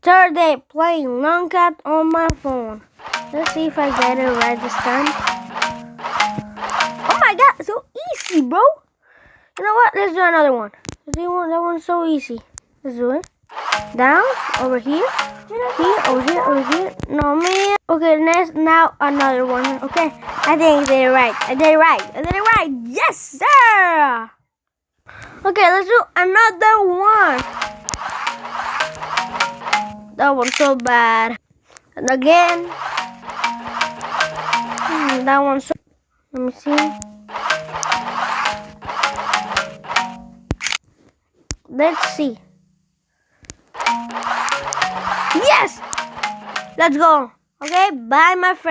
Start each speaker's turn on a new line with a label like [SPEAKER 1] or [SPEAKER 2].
[SPEAKER 1] third day playing Long Cat on my phone. Let's see if I get it right this time. Oh my god, so easy, bro. You know what? Let's do another one. That one's so easy. Let's do it. Down, over here, over here. No, man. Okay, now another one. Okay, I think I did it right. I did it right. Yes, sir. Okay, let's do another one. That one's so bad. And again. That one's so... Let me see. Let's see. Yes! Let's go. Okay, bye, my friend.